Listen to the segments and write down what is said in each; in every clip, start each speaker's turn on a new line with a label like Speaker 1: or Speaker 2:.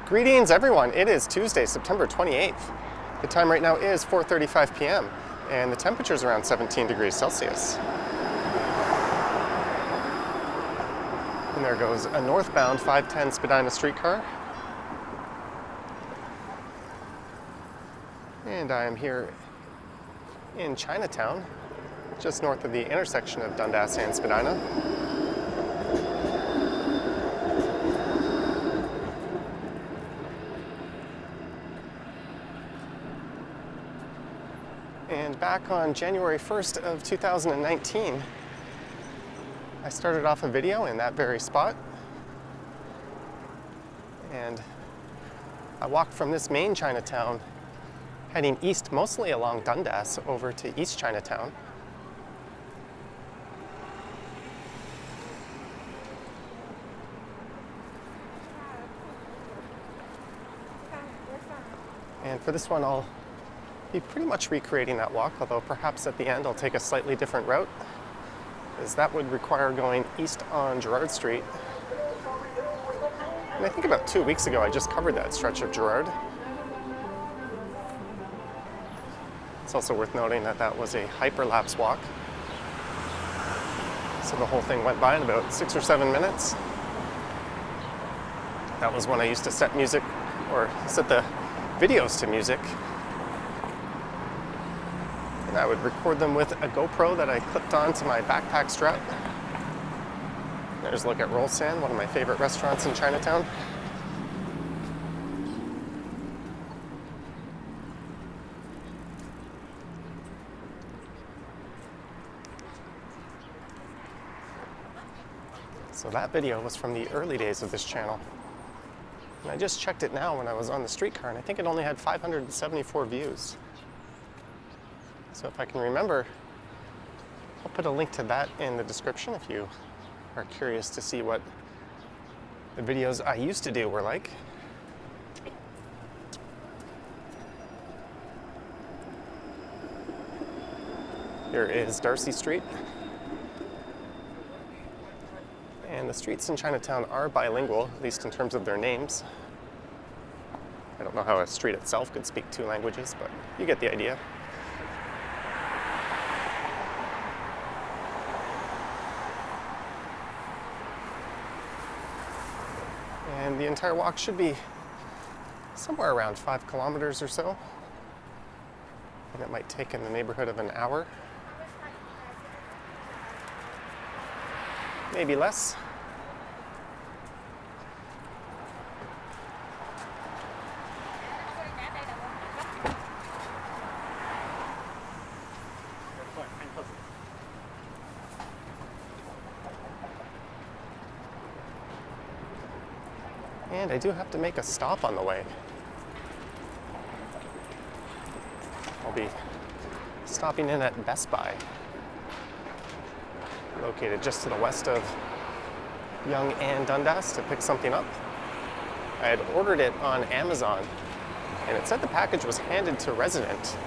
Speaker 1: Greetings everyone, it is Tuesday, September 28th. The time right now is 4:35 p.m. and the temperature is around 17 degrees Celsius. And there goes a northbound 510 Spadina streetcar. And I am here in Chinatown, just north of the intersection of Dundas and Spadina. And back on January 1st of 2019, I started off a video in that very spot. And I walked from this main Chinatown, heading east mostly along Dundas over to East Chinatown. And for this one, I'll be pretty much recreating that walk, although perhaps at the end I'll take a slightly different route, as that would require going east on Gerrard Street. And I think about 2 weeks ago I just covered that stretch of Gerrard. It's also worth noting that that was a hyperlapse walk, so the whole thing went by in about 6 or 7 minutes. That was when I used to set music, or set the videos to music. And I would record them with a GoPro that I clipped onto my backpack strap. There's a look at Roll Sand, one of my favorite restaurants in Chinatown. So that video was from the early days of this channel. And I just checked it now when I was on the streetcar, and I think it only had 574 views. So if I can remember, I'll put a link to that in the description if you are curious to see what the videos I used to do were like. Here is Darcy Street. And the streets in Chinatown are bilingual, at least in terms of their names. I don't know how a street itself could speak 2 languages, but you get the idea. And the entire walk should be somewhere around 5 kilometers or so. And it might take in the neighborhood of an hour. Maybe less. And I do have to make a stop on the way. I'll be stopping in at Best Buy, located just to the west of Yonge and Dundas, to pick something up. I had ordered it on Amazon, and it said the package was handed to resident,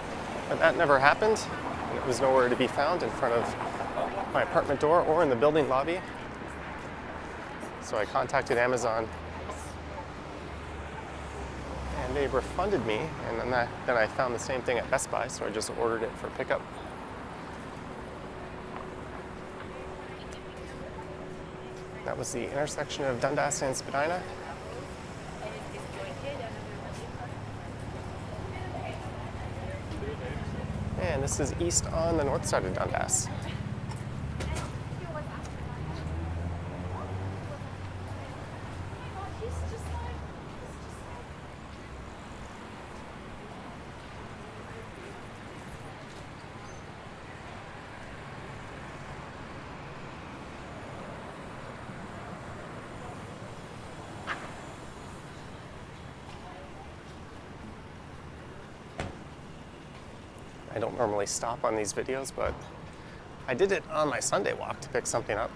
Speaker 1: but that never happened, and it was nowhere to be found in front of my apartment door or in the building lobby. So I contacted Amazon, and they refunded me, and then I found the same thing at Best Buy, so I just ordered it for pickup. That was the intersection of Dundas and Spadina. And this is east on the north side of Dundas. I don't normally stop on these videos, but I did it on my Sunday walk to pick something up.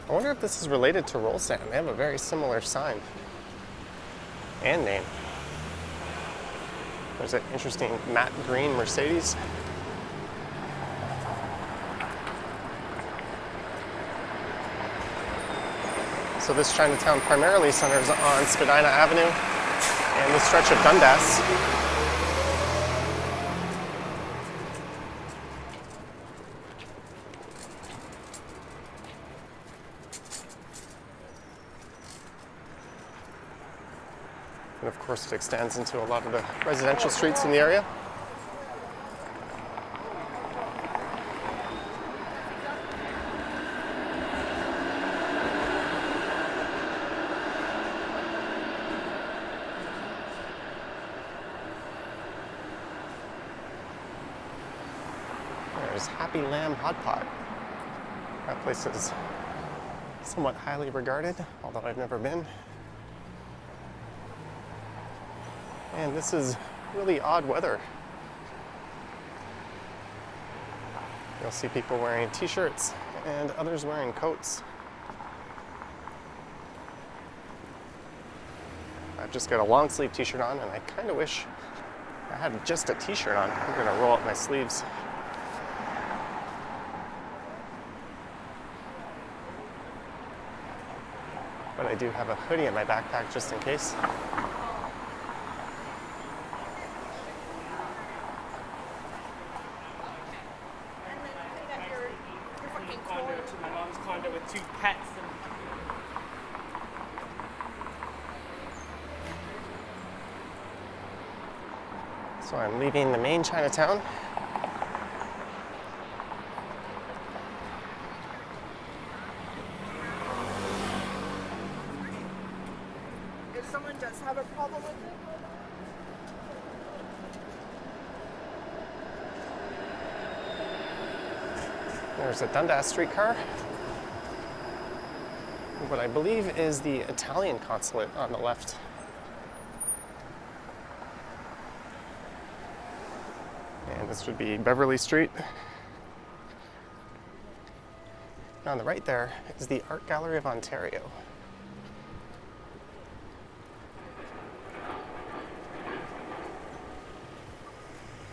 Speaker 1: I wonder if this is related to Roll Sand. They have a very similar sign and name. There's an interesting matte green Mercedes. So this Chinatown primarily centers on Spadina Avenue and the stretch of Dundas. And of course it extends into a lot of the residential streets in the area. There's Happy Lamb Hot Pot. That place is somewhat highly regarded, although I've never been. And this is really odd weather. You'll see people wearing t-shirts and others wearing coats. I've just got a long sleeve t-shirt on and I kind of wish I had just a t-shirt on. I'm gonna roll up my sleeves. But I do have a hoodie in my backpack just in case. So I'm leaving the main Chinatown.
Speaker 2: If someone does have a problem with it.
Speaker 1: There's a Dundas streetcar. What I believe is the Italian consulate on the left. And this would be Beverly Street. And on the right there is the Art Gallery of Ontario.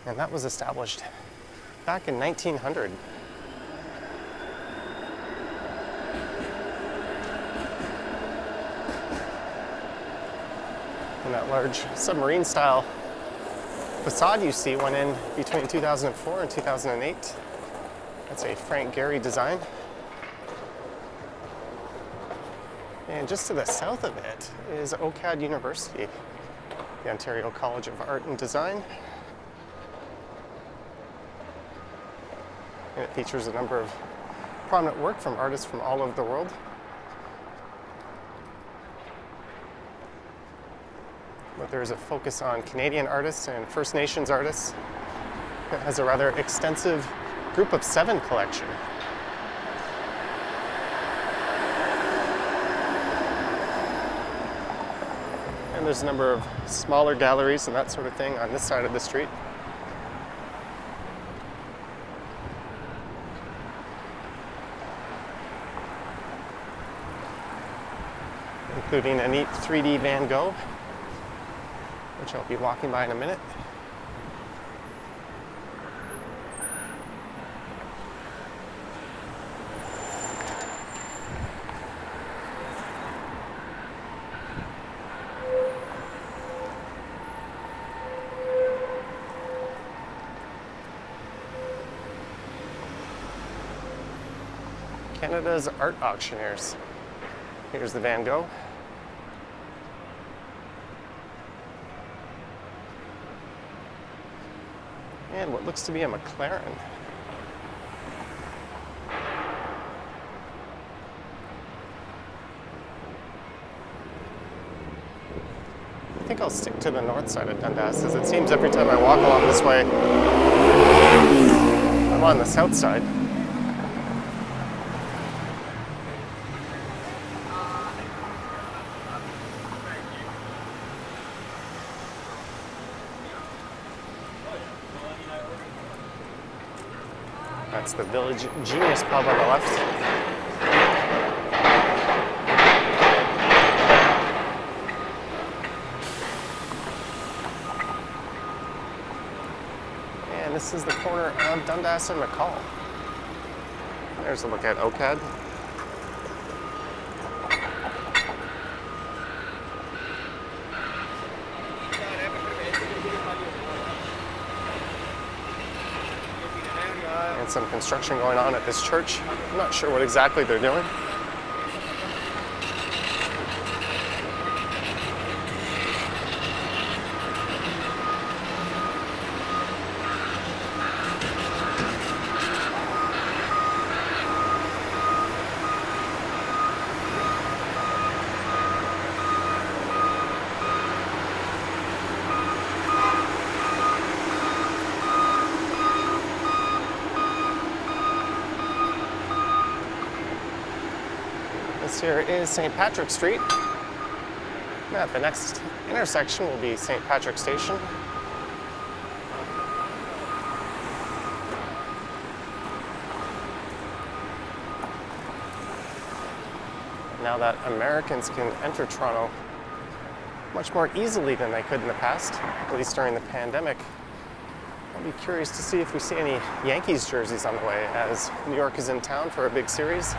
Speaker 1: And that was established back in 1900. And that large submarine-style facade you see went in between 2004 and 2008. That's a Frank Gehry design. And just to the south of it is OCAD University, the Ontario College of Art and Design. And it features a number of prominent work from artists from all over the world. But there's a focus on Canadian artists and First Nations artists. It has a rather extensive Group of 7 collection. And there's a number of smaller galleries and that sort of thing on this side of the street. Including a neat 3D Van Gogh, which I'll be walking by in a minute. Canada's art auctioneers. Here's the Van Gogh. And what looks to be a McLaren. I think I'll stick to the north side of Dundas, as it seems every time I walk along this way, I'm on the south side. That's the Village Genius pub on the left. And this is the corner of Dundas and McCall. There's a look at OCAD. got some construction going on at this church. I'm not sure what exactly they're doing. This here is St. Patrick Street. At the next intersection will be St. Patrick Station. Now that Americans can enter Toronto much more easily than they could in the past, at least during the pandemic, I'll be curious to see if we see any Yankees jerseys on the way, as New York is in town for a big series.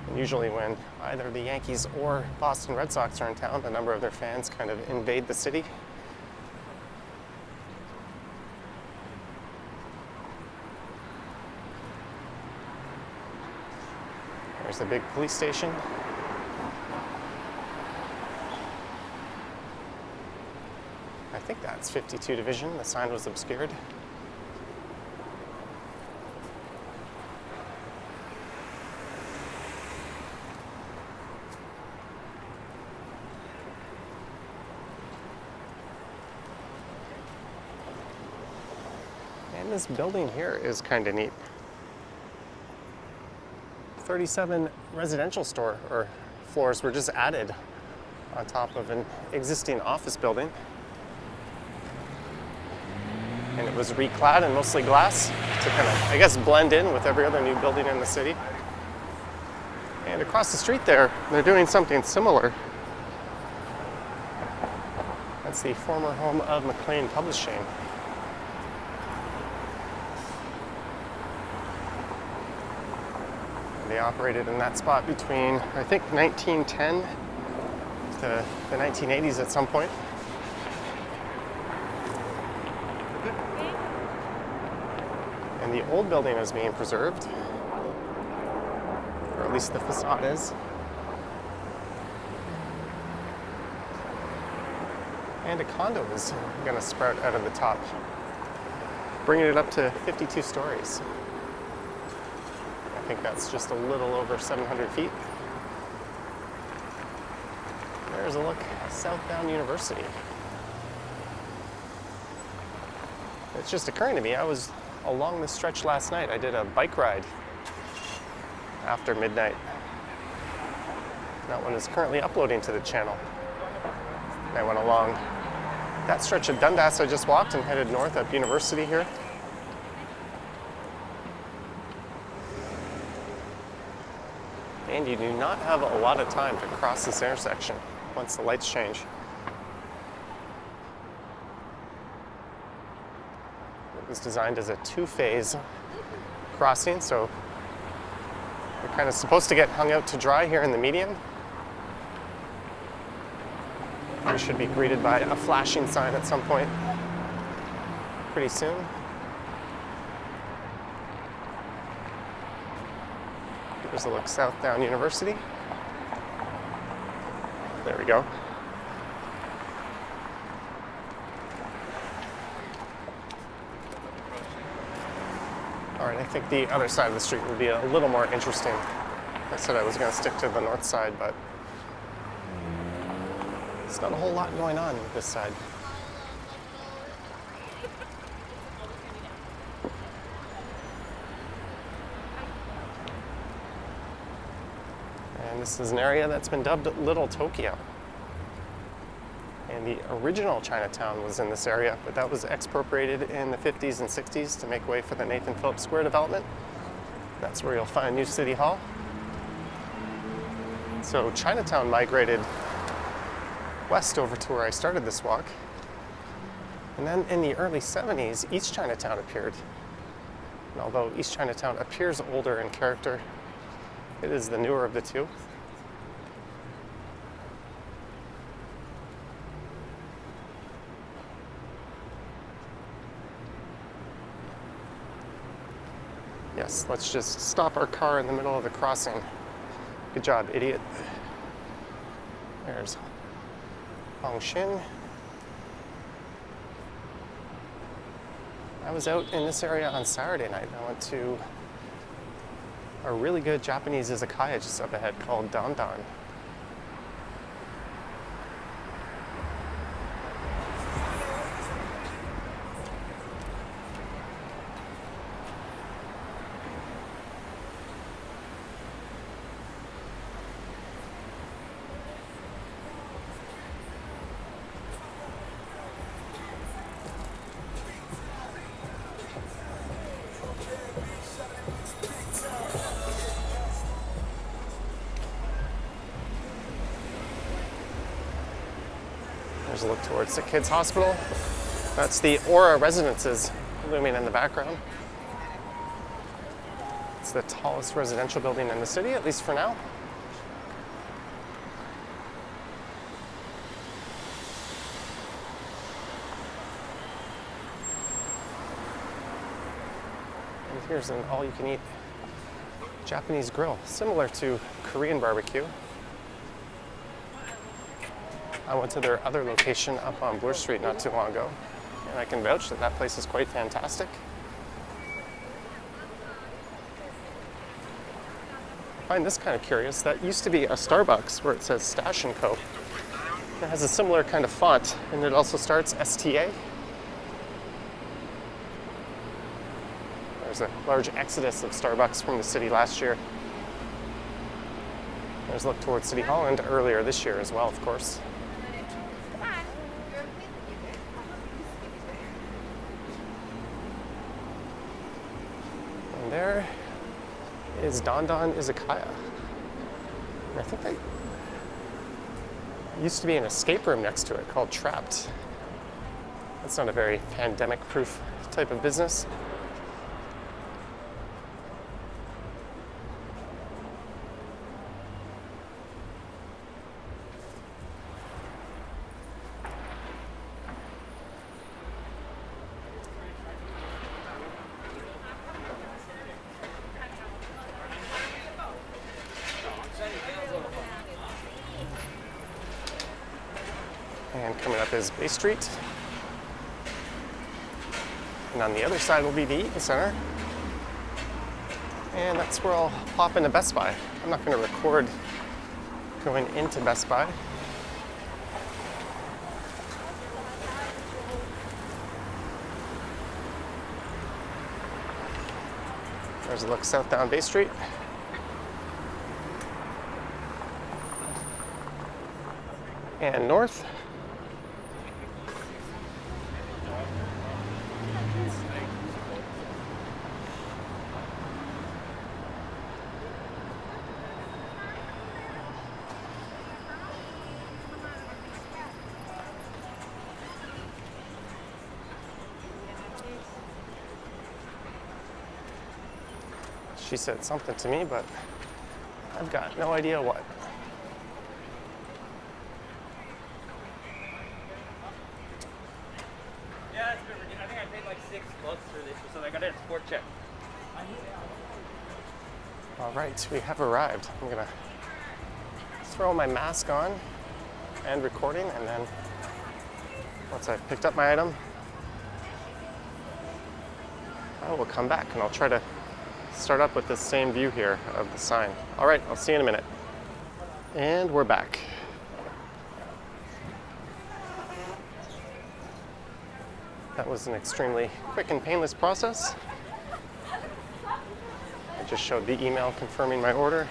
Speaker 1: And usually when either the Yankees or Boston Red Sox are in town, a number of their fans kind of invade the city. There's the big police station. I think that's 52 Division. The sign was obscured. And this building here is kind of neat. 37 residential floors were just added on top of an existing office building. And it was reclad and mostly glass to kind of, I guess, blend in with every other new building in the city. And across the street there, they're doing something similar. That's the former home of Maclean Publishing. They operated in that spot between, I think, 1910 to the 1980s at some point. And the old building is being preserved, or at least the facade is. And a condo is going to sprout out of the top, bringing it up to 52 stories. I think that's just a little over 700 feet. There's a look at Southbound University. It's just occurring to me, I was along this stretch last night. I did a bike ride after midnight. That one is currently uploading to the channel. I went along that stretch of Dundas I just walked and headed north up University here. And you do not have a lot of time to cross this intersection once the lights change. It was designed as a two-phase crossing, so you're kind of supposed to get hung out to dry here in the median. You should be greeted by a flashing sign at some point pretty soon. Here's a look Southbound University. There we go. All right, I think the other side of the street will be a little more interesting. I said I was going to stick to the north side, but there's not a whole lot going on with this side. And this is an area that's been dubbed Little Tokyo. And the original Chinatown was in this area, but that was expropriated in the 50s and 60s to make way for the Nathan Phillips Square development. That's where you'll find new City Hall. So Chinatown migrated west over to where I started this walk. And then in the early 70s, East Chinatown appeared. And although East Chinatown appears older in character, it is the newer of the two. Yes, let's just stop our car in the middle of the crossing. Good job, idiot. There's Hongshin. I was out in this area on Saturday night. I went to a really good Japanese izakaya just up ahead called Dandan. There's a look towards the kids' hospital. That's the Aura Residences looming in the background. It's the tallest residential building in the city, at least for now. And here's an all-you-can-eat Japanese grill, similar to Korean barbecue. I went to their other location up on Bloor Street not too long ago, and I can vouch that that place is quite fantastic. I find this kind of curious. That used to be a Starbucks where it says Stash & Co. It has a similar kind of font, and it also starts STA. There's a large exodus of Starbucks from the city last year. There's a look towards City Hall and earlier this year as well, of course. And there is Dandan Izakaya. And I think there used to be an escape room next to it called Trapped. That's not a very pandemic-proof type of business. And coming up is Bay Street. And on the other side will be the Eaton Centre. And that's where I'll pop into Best Buy. I'm not going to record going into Best Buy. There's a look south down Bay Street. And north. She said something to me, but I've got no idea what.
Speaker 3: Yeah, it's been ridiculous. I think I paid like $6 for this or something. I got it at Sport Check.
Speaker 1: All right, we have arrived. I'm gonna throw my mask on and recording, and then once I've picked up my item, I will come back and I'll try to start up with the same view here of the sign. All right, I'll see you in a minute. And we're back. That was an extremely quick and painless process. I just showed the email confirming my order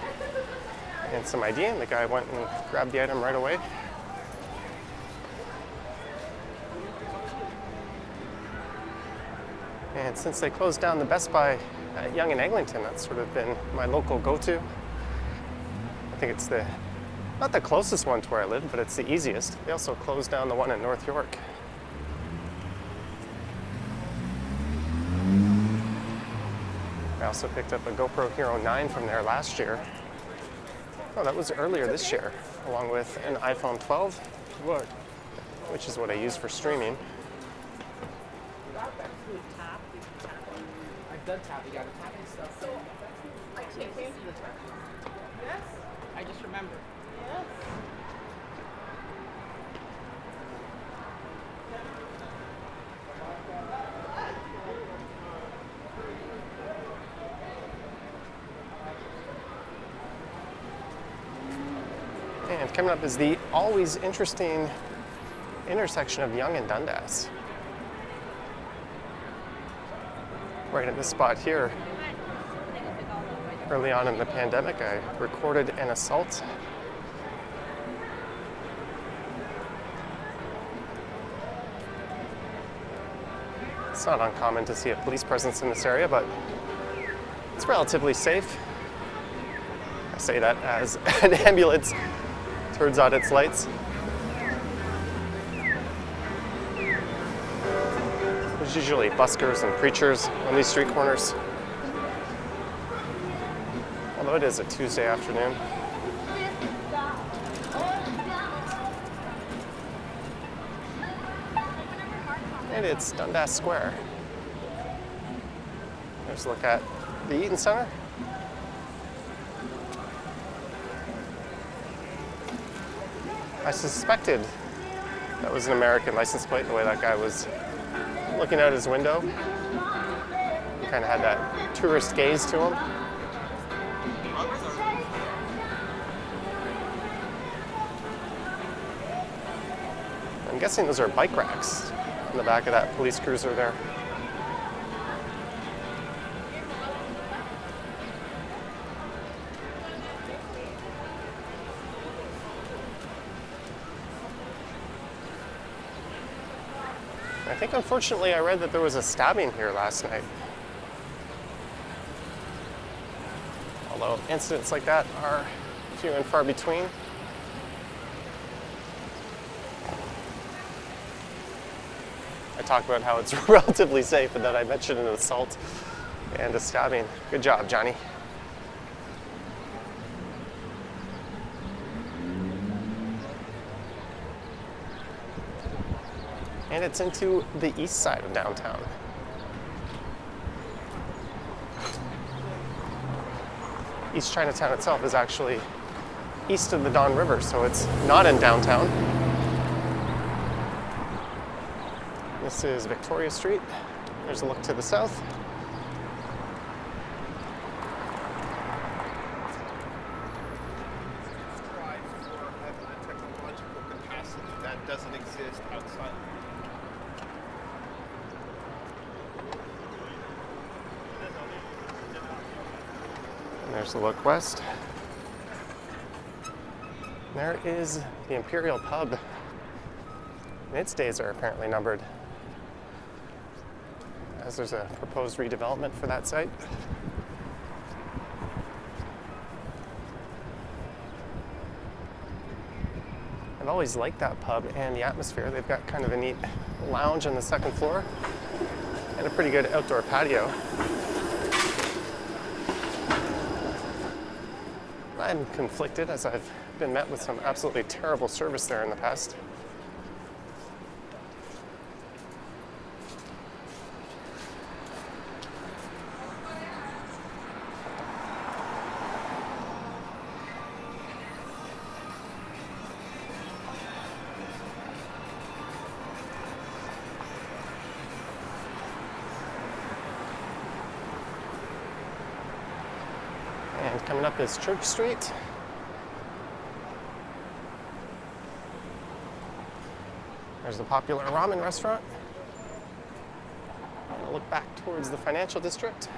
Speaker 1: and some ID, and the guy went and grabbed the item right away. And since they closed down the Best Buy at Yonge and Eglinton, that's sort of been my local go-to. I think it's not the closest one to where I live, but it's the easiest. They also closed down the one in North York. I also picked up a GoPro Hero 9 from there last year. Oh, that was earlier this year, along with an iPhone 12, which is what I use for streaming.
Speaker 4: done tapping. You got to tapping stuff.
Speaker 2: So, I take you. Yes.
Speaker 4: I just remember.
Speaker 2: Yes.
Speaker 1: And coming up is the always interesting intersection of Yonge and Dundas. Right at this spot here, early on in the pandemic, I recorded an assault. It's not uncommon to see a police presence in this area, but it's relatively safe. I say that as an ambulance turns on its lights. There's usually buskers and preachers on these street corners, although it is a Tuesday afternoon. And it's Dundas Square. There's a look at the Eaton Centre. I suspected that was an American license plate, the way that guy was looking out his window. He kind of had that tourist gaze to him. I'm guessing those are bike racks in the back of that police cruiser there. I think unfortunately I read that there was a stabbing here last night. Although incidents like that are few and far between. I talk about how it's relatively safe and then I mentioned an assault and a stabbing. Good job, Johnny. And it's into the east side of downtown. East Chinatown itself is actually east of the Don River, so it's not in downtown. This is Victoria Street. There's a look to the south.
Speaker 5: That doesn't exist outside.
Speaker 1: And there's the look west. There is the Imperial Pub. Its days are apparently numbered, as there's a proposed redevelopment for that site. I've always liked that pub and the atmosphere. They've got kind of a neat lounge on the second floor and a pretty good outdoor patio. I'm conflicted as I've been met with some absolutely terrible service there in the past. And coming up is Church Street. There's the popular ramen restaurant. And I'll look back towards the financial district.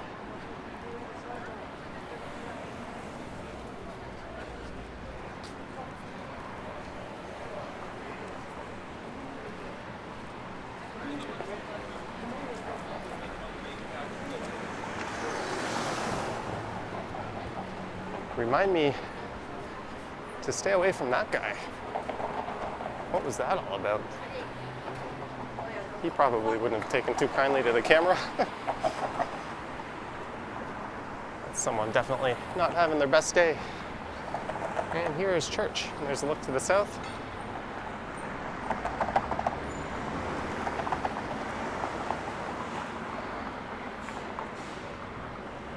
Speaker 1: Remind me to stay away from that guy. What was that all about? He probably wouldn't have taken too kindly to the camera. That's someone definitely not having their best day. And here is church. And there's a look to the south.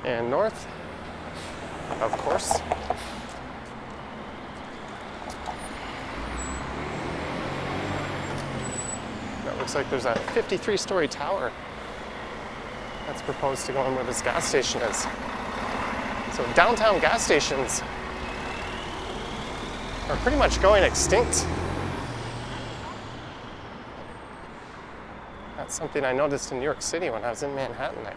Speaker 1: and north, of course. That looks like there's a 53-story tower that's proposed to go in where this gas station is. So downtown gas stations are pretty much going extinct. That's something I noticed in New York City when I was in Manhattan. I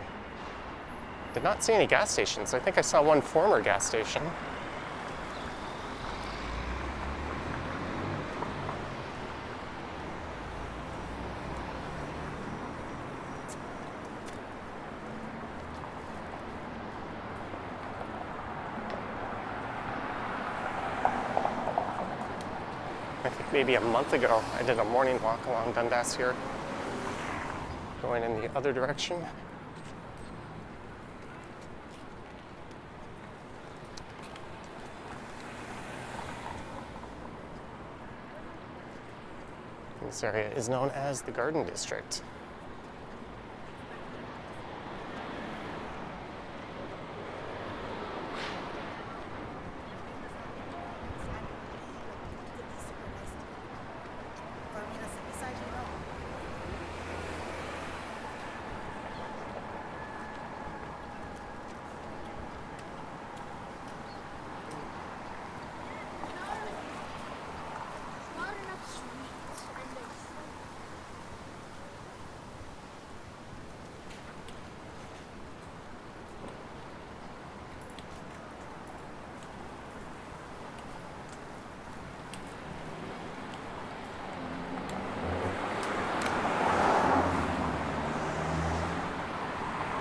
Speaker 1: did not see any gas stations. I think I saw one former gas station. I think maybe a month ago I did a morning walk along Dundas here, going in the other direction. This area is known as the Garden District.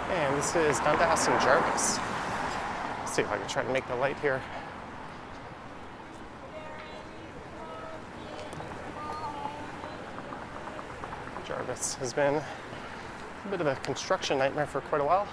Speaker 1: And this is Dundas and Jarvis. Let's see if I can try to make the light here. Jarvis has been a bit of a construction nightmare for quite a while.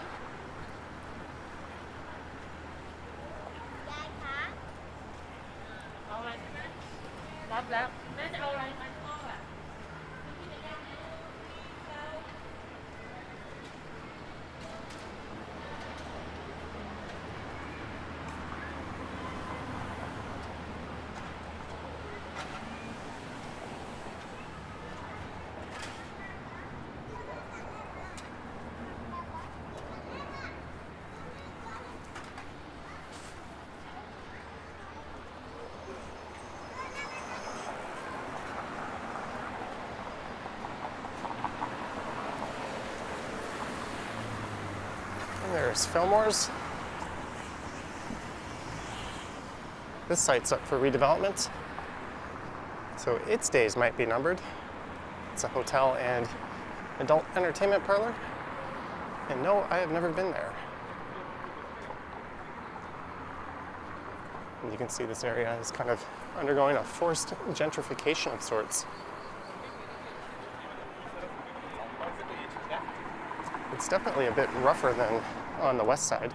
Speaker 1: There's Fillmore's. This site's up for redevelopment, so its days might be numbered. It's a hotel and adult entertainment parlor, and no, I have never been there. And you can see this area is kind of undergoing a forced gentrification of sorts. It's definitely a bit rougher than on the west side.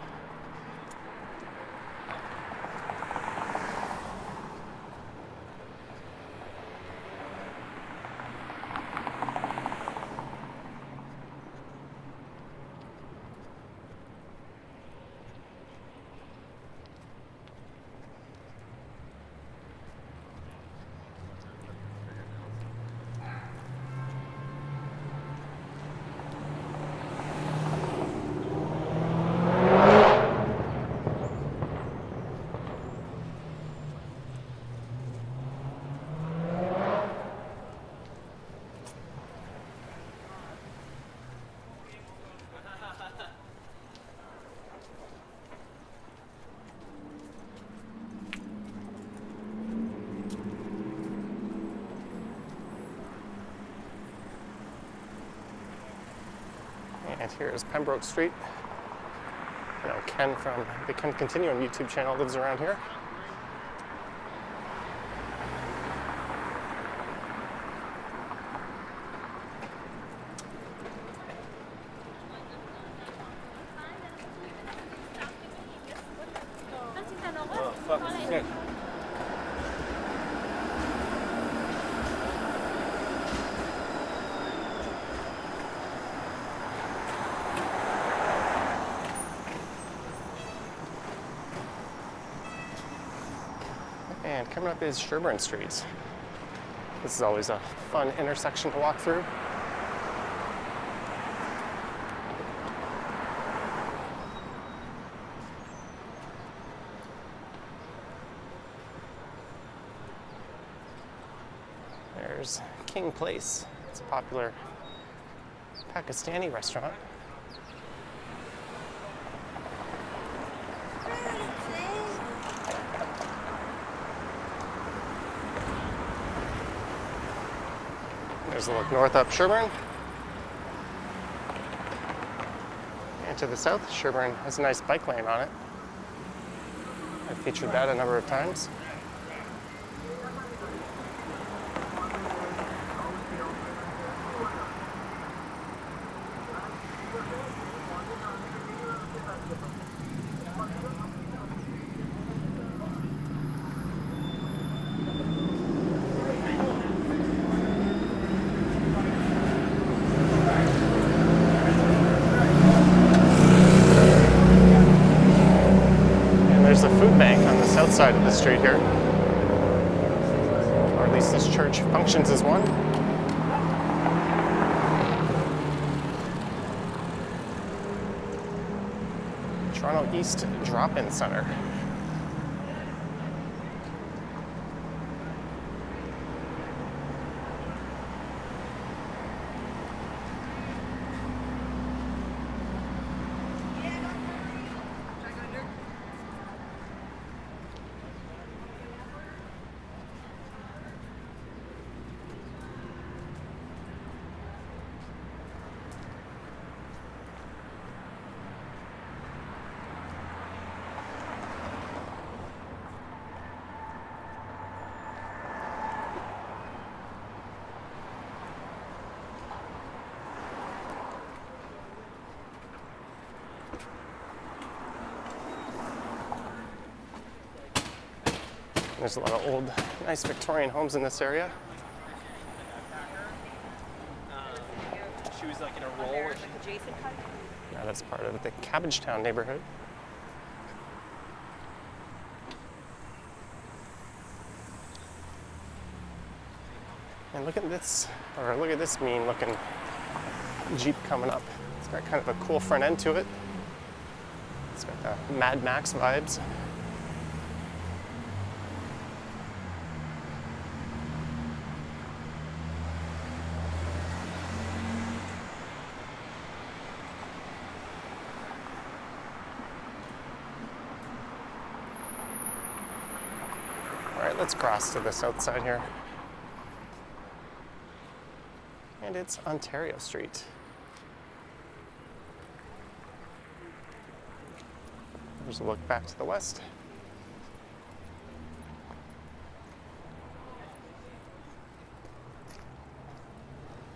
Speaker 1: And here is Pembroke Street. You know, Ken from the Ken Continuum YouTube channel lives around here. And coming up is Sherbourne Street. This is always a fun intersection to walk through. There's King Place. It's a popular Pakistani restaurant. There's a look north up Sherbourne. And to the south, Sherbourne has a nice bike lane on it. I've featured that a number of times. There's a food bank on the south side of the street here. Or at least this church functions as one. Toronto East Drop-In Center. There's a lot of old, nice Victorian homes in this area.
Speaker 3: She was like in a role where she...
Speaker 1: Now that's part of the Cabbagetown neighborhood. And look at this, or look at this mean looking Jeep coming up. It's got kind of a cool front end to it. It's got the Mad Max vibes. All right, let's cross to the south side here. And it's Ontario Street. There's a look back to the west.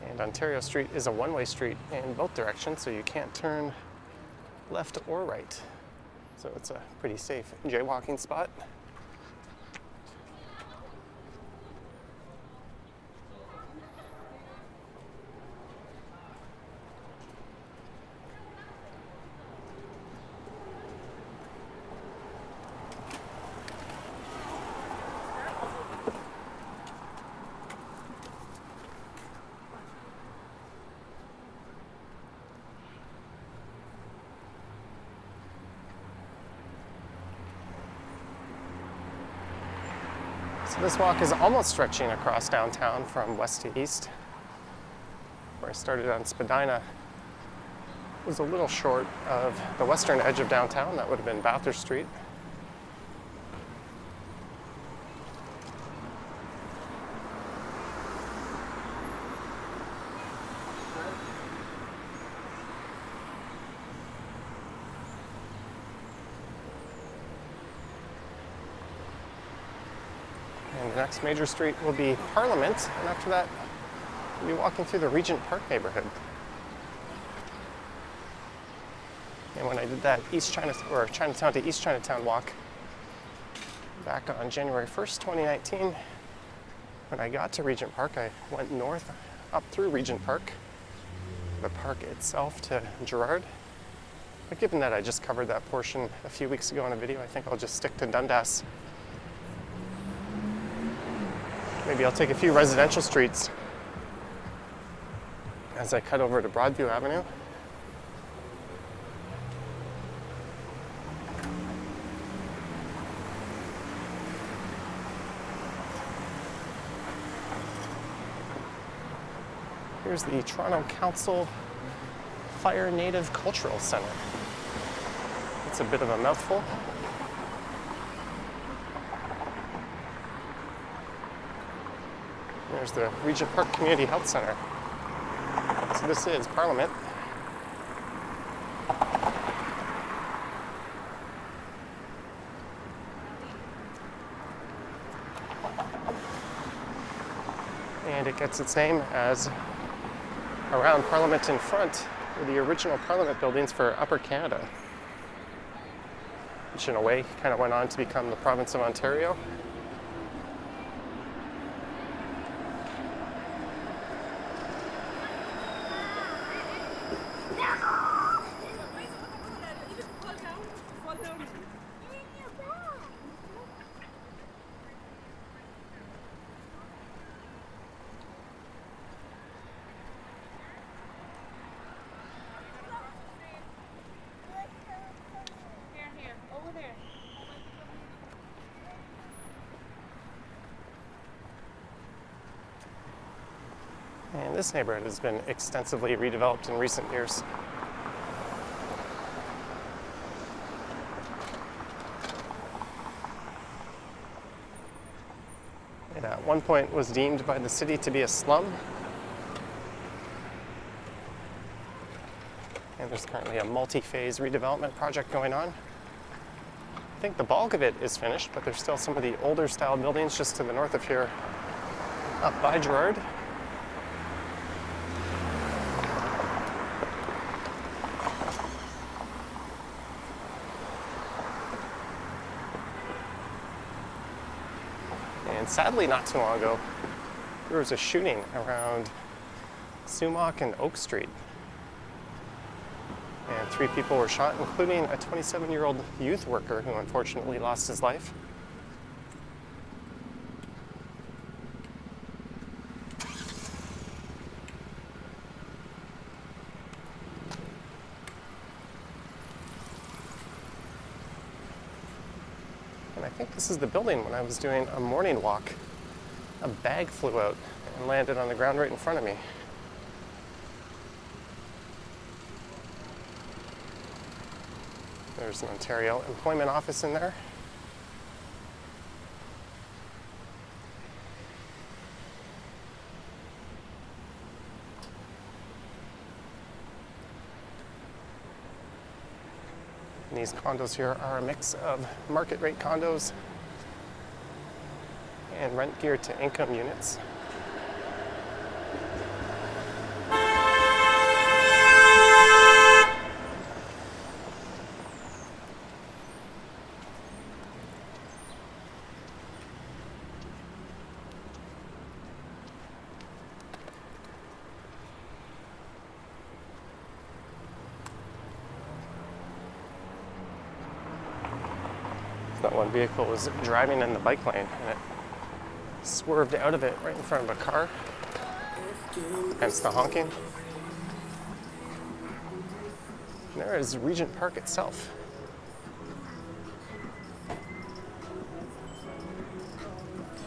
Speaker 1: And Ontario Street is a one-way street in both directions, so you can't turn left or right. So it's a pretty safe jaywalking spot. So this walk is almost stretching across downtown from west to east. Where I started on Spadina was a little short of the western edge of downtown. That would have been Bathurst Street. And the next major street will be Parliament, and after that, we'll be walking through the Regent Park neighborhood. And when I did that Chinatown to East Chinatown walk back on January 1st, 2019, when I got to Regent Park, I went north up through Regent Park, the park itself to Gerrard. But given that I just covered that portion a few weeks ago in a video, I think I'll just stick to Dundas. Maybe I'll take a few residential streets as I cut over to Broadview Avenue. Here's the Toronto Council Fire Native Cultural Center. It's a bit of a mouthful. There's the Regent Park Community Health Center. So this is Parliament. And it gets its name as around Parliament in front were the original Parliament buildings for Upper Canada, which in a way kind of went on to become the province of Ontario. And this neighborhood has been extensively redeveloped in recent years. It at one point was deemed by the city to be a slum. And there's currently a multi-phase redevelopment project going on. I think the bulk of it is finished, but there's still some of the older style buildings just to the north of here, up by Gerrard. And sadly, not too long ago, there was a shooting around Sumac and Oak Street. And 3 people were shot, including a 27-year-old youth worker who unfortunately lost his life. And I think this is the building when I was doing a morning walk. A bag flew out and landed on the ground right in front of me. There's an Ontario Employment Office in there. And these condos here are a mix of market rate condos and rent geared to income units. That one vehicle was driving in the bike lane and it swerved out of it right in front of a car, hence the honking. And there is Regent Park itself.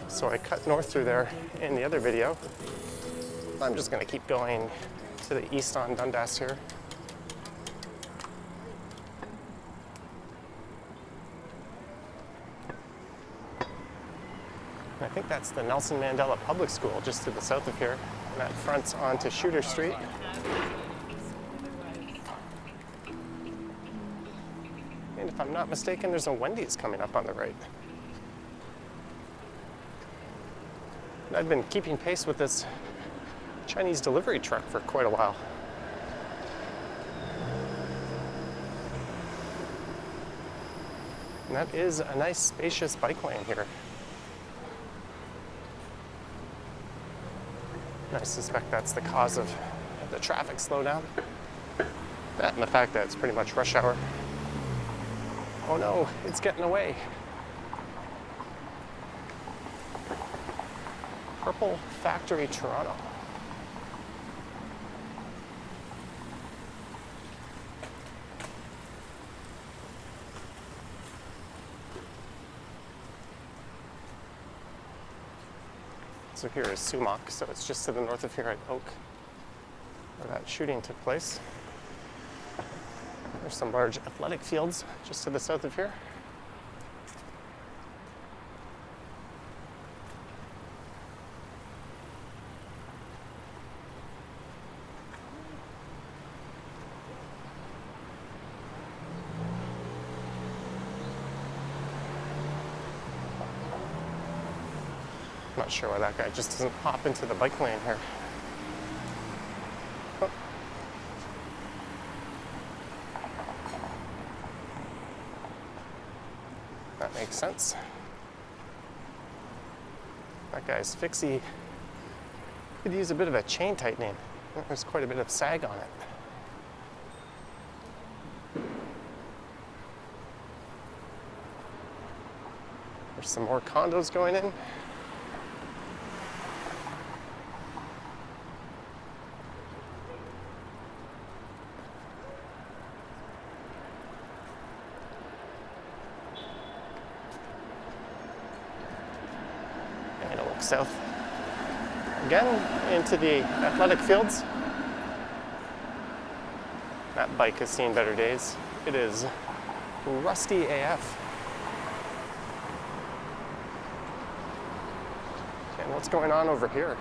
Speaker 1: So I cut north through there in the other video. I'm just going to keep going to the east on Dundas here. I think that's the Nelson Mandela Public School just to the south of here. And that fronts onto Shooter Street. And if I'm not mistaken, there's a Wendy's coming up on the right. And I've been keeping pace with this Chinese delivery truck for quite a while. And that is a nice spacious bike lane here. I suspect that's the cause of the traffic slowdown. That and the fact that it's pretty much rush hour. Oh no, it's getting away. Purple Factory, Toronto. So here is Sumac, so it's just to the north of here at Oak, where that shooting took place. There's some large athletic fields just to the south of here. I'm not sure why that guy just doesn't hop into the bike lane here. Oh. That makes sense. That guy's fixie could use a bit of a chain tightening. There's quite a bit of sag on it. There's some more condos going in. South again into the athletic fields. That bike has seen better days. It is rusty AF. And what's going on over here?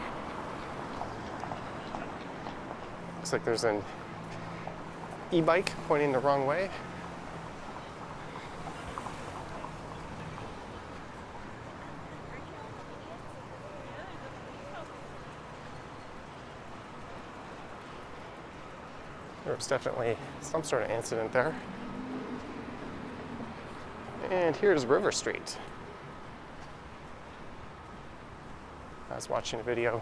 Speaker 1: Looks like there's an e-bike pointing the wrong way. There was definitely some sort of incident there. And here's River Street. I was watching a video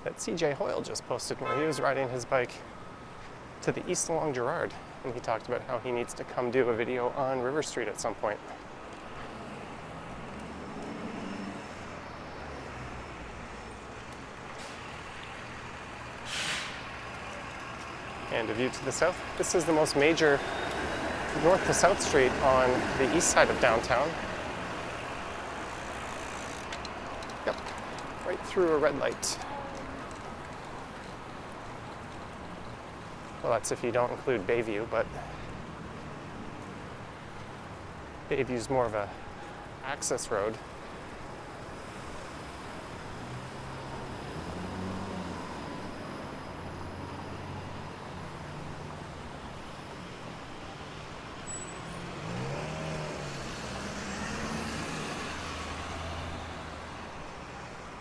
Speaker 1: that CJ Hoyle just posted where he was riding his bike to the east along Gerrard, and he talked about how he needs to come do a video on River Street at some point. And a view to the south. This is the most major north to south street on the east side of downtown. Yep, right through a red light. Well, that's if you don't include Bayview, but Bayview's more of a access road.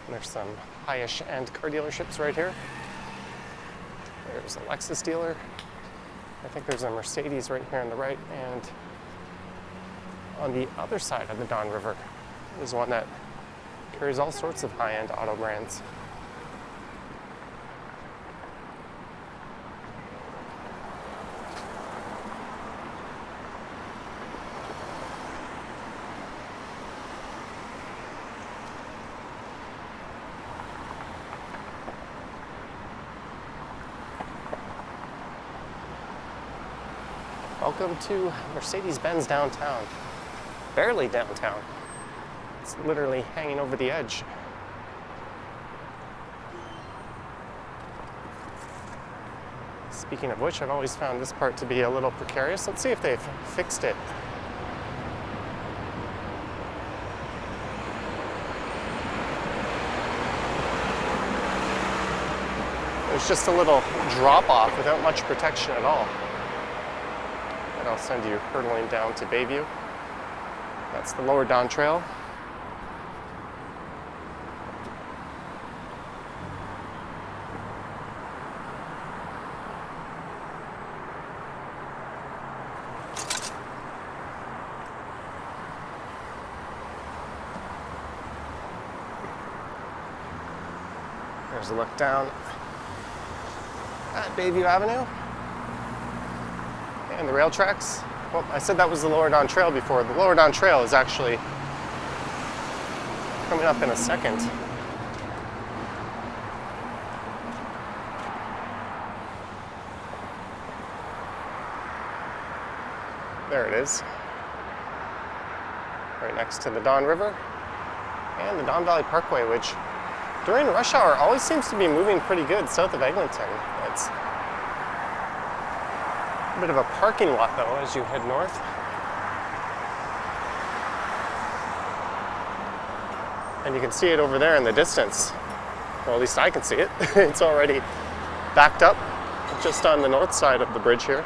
Speaker 1: There's some high-ish end car dealerships right here. There's a Lexus dealer. I think there's a Mercedes right here on the right, and on the other side of the Don River is one that carries all sorts of high-end auto brands. Welcome to Mercedes-Benz downtown. Barely downtown. It's literally hanging over the edge. Speaking of which, I've always found this part to be a little precarious. Let's see if they've fixed it. There's just a little drop off without much protection at all. And I'll send you hurtling down to Bayview. That's the Lower Don Trail. There's a look down at Bayview Avenue. And the rail tracks. Well, I said that was the Lower Don Trail before. The Lower Don Trail is actually coming up in a second. There it is. Right next to the Don River and the Don Valley Parkway, which during rush hour always seems to be moving pretty good south of Eglinton. It's a bit of a parking lot though as you head north. And you can see it over there in the distance. Well, at least I can see it. It's already backed up just on the north side of the bridge here.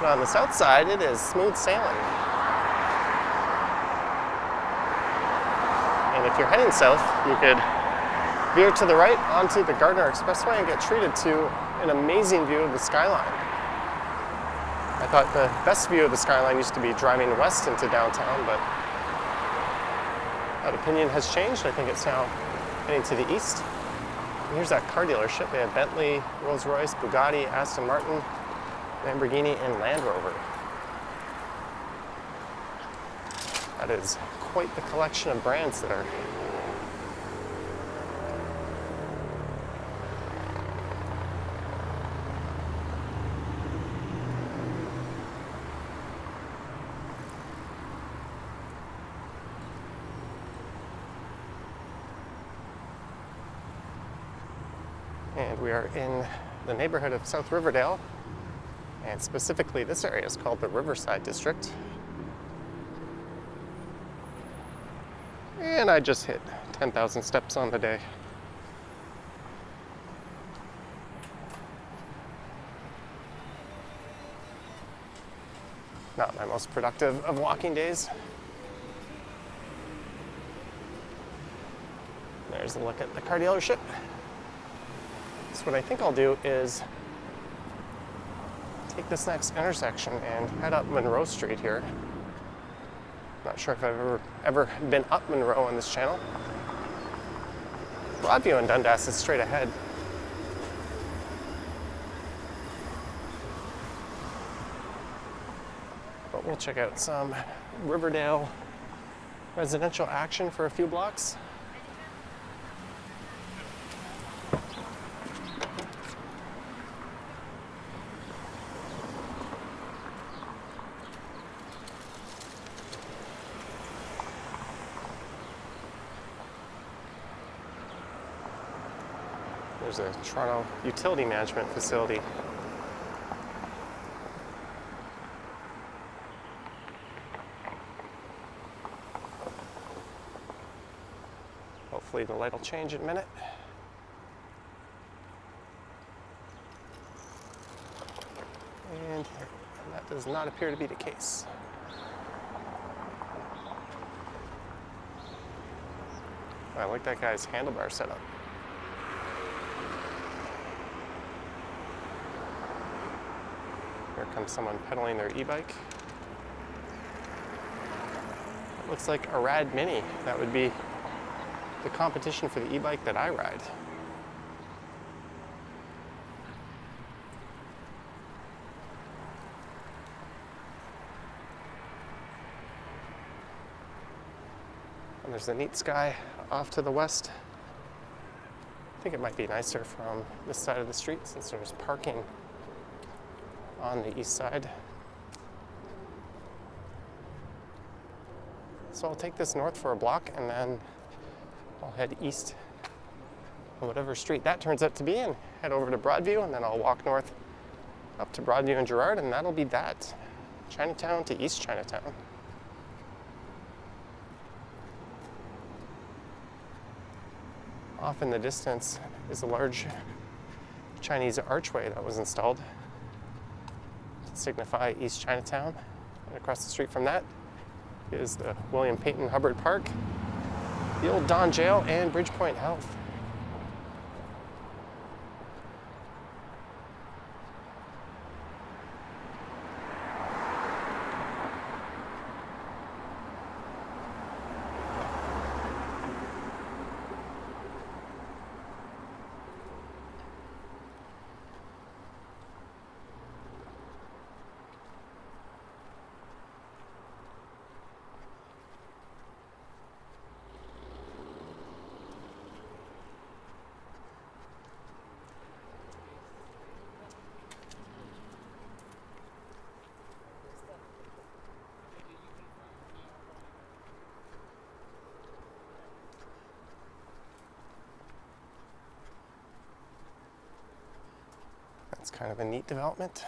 Speaker 1: But on the south side, it is smooth sailing. And if you're heading south, you could veer to the right onto the Gardner Expressway and get treated to an amazing view of the skyline. I thought the best view of the skyline used to be driving west into downtown, but that opinion has changed. I think it's now heading to the east. And here's that car dealership. They have Bentley, Rolls-Royce, Bugatti, Aston Martin, Lamborghini, and Land Rover. That is quite the collection of brands there. And we are in the neighborhood of South Riverdale, and specifically this area is called the Riverside District. And I just hit 10,000 steps on the day. Not my most productive of walking days. There's a look at the car dealership. So what I think I'll do is take this next intersection and head up Munro Street here. Not sure if I've ever been up Munro on this channel. Broadview and Dundas is straight ahead. But we'll check out some Riverdale residential action for a few blocks. There's a Toronto utility management facility. Hopefully the light will change in a minute. And that does not appear to be the case. I like that guy's handlebar setup. Here comes someone pedaling their e-bike. It looks like a Rad Mini. That would be the competition for the e-bike that I ride. And there's the neat sky off to the west. I think it might be nicer from this side of the street since there's parking on the east side. So I'll take this north for a block and then I'll head east on whatever street that turns out to be and head over to Broadview, and then I'll walk north up to Broadview and Gerrard, and that'll be that. Chinatown to East Chinatown. Off in the distance is a large Chinese archway that was installed to signify East Chinatown. And across the street from that is the William Peyton Hubbard Park, the old Don Jail, and Bridgepoint Health. It's kind of a neat development.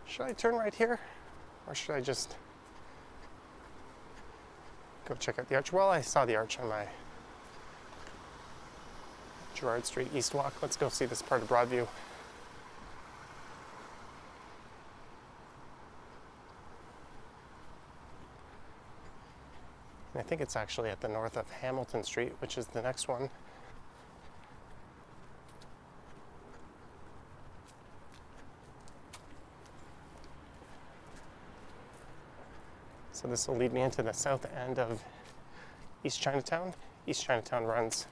Speaker 1: Should I turn right here? Or should I just go check out the arch? Well, I saw the arch on my Gerrard Street East Walk. Let's go see this part of Broadview. And I think it's actually at the north of Hamilton Street, which is the next one. So this will lead me into the south end of East Chinatown. East Chinatown runs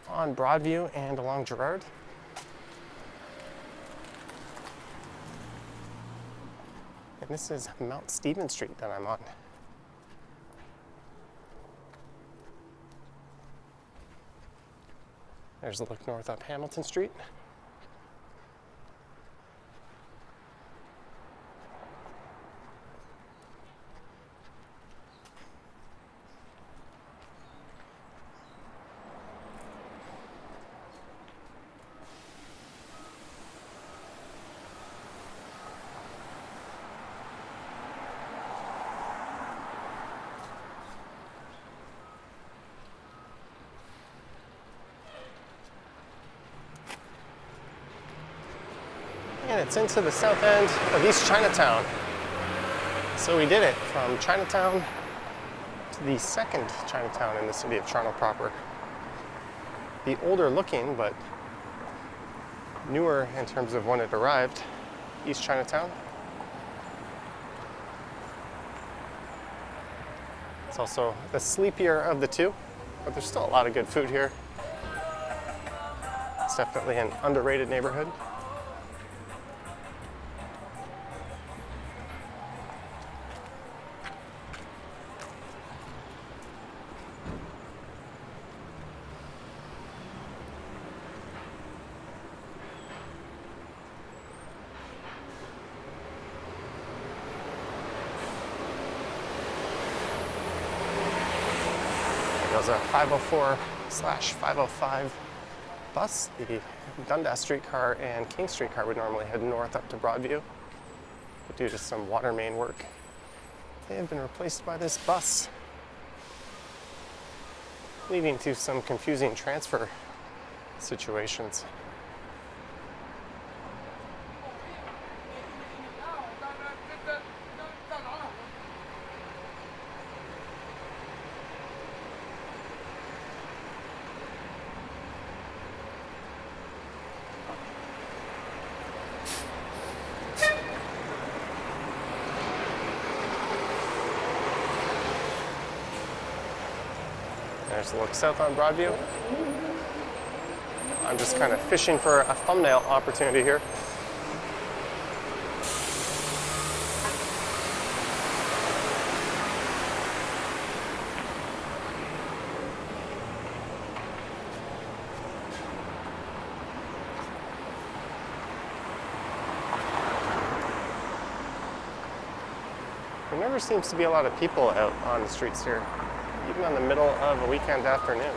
Speaker 1: on Broadview and along Gerrard. And this is Mountstephen Street that I'm on. There's a look north up Hamilton Street. And it's into the south end of East Chinatown. So we did it from Chinatown to the second Chinatown in the city of Toronto proper. The older looking, but newer in terms of when it arrived, East Chinatown. It's also the sleepier of the two, but there's still a lot of good food here. It's definitely an underrated neighborhood. There's a 504/505 bus. The Dundas streetcar and King streetcar would normally head north up to Broadview, but due to some water main work, they have been replaced by this bus, leading to some confusing transfer situations. There's a look south on Broadview. I'm just kind of fishing for a thumbnail opportunity here. There never seems to be a lot of people out on the streets here, even on the middle of a weekend afternoon.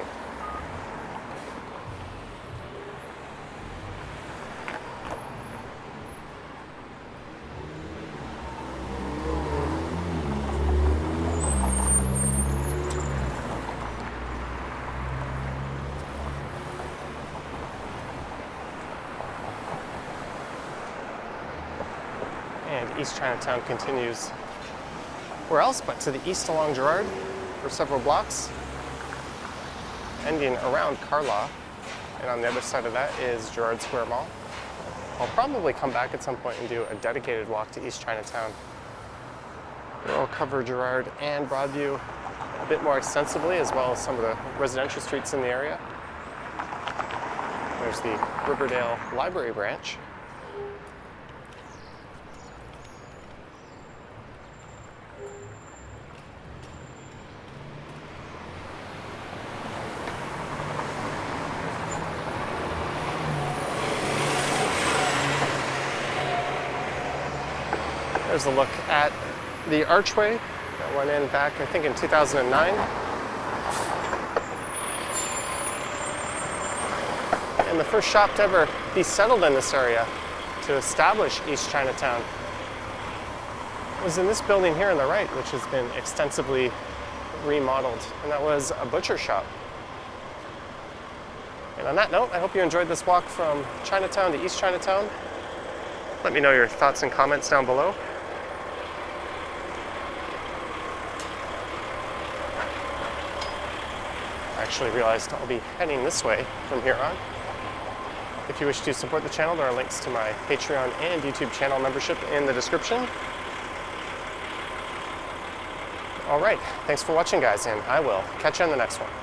Speaker 1: And East Chinatown continues where else but to the east along Gerrard for several blocks, ending around Carlaw, and on the other side of that is Gerrard Square Mall. I'll probably come back at some point and do a dedicated walk to East Chinatown, where I'll cover Gerrard and Broadview a bit more extensively, as well as some of the residential streets in the area. There's the Riverdale Library branch. There's a look at the archway that went in back, I think, in 2009. and the first shop to ever be settled in this area to establish East Chinatown was in this building here on the right, which has been extensively remodeled, and that was a butcher shop. And on that note, I hope you enjoyed this walk from Chinatown to East Chinatown. Let me know your thoughts and comments down below. I actually realized I'll be heading this way from here on. If you wish to support the channel, there are links to my Patreon and YouTube channel membership in the description. All right, thanks for watching, guys, and I will catch you on the next one.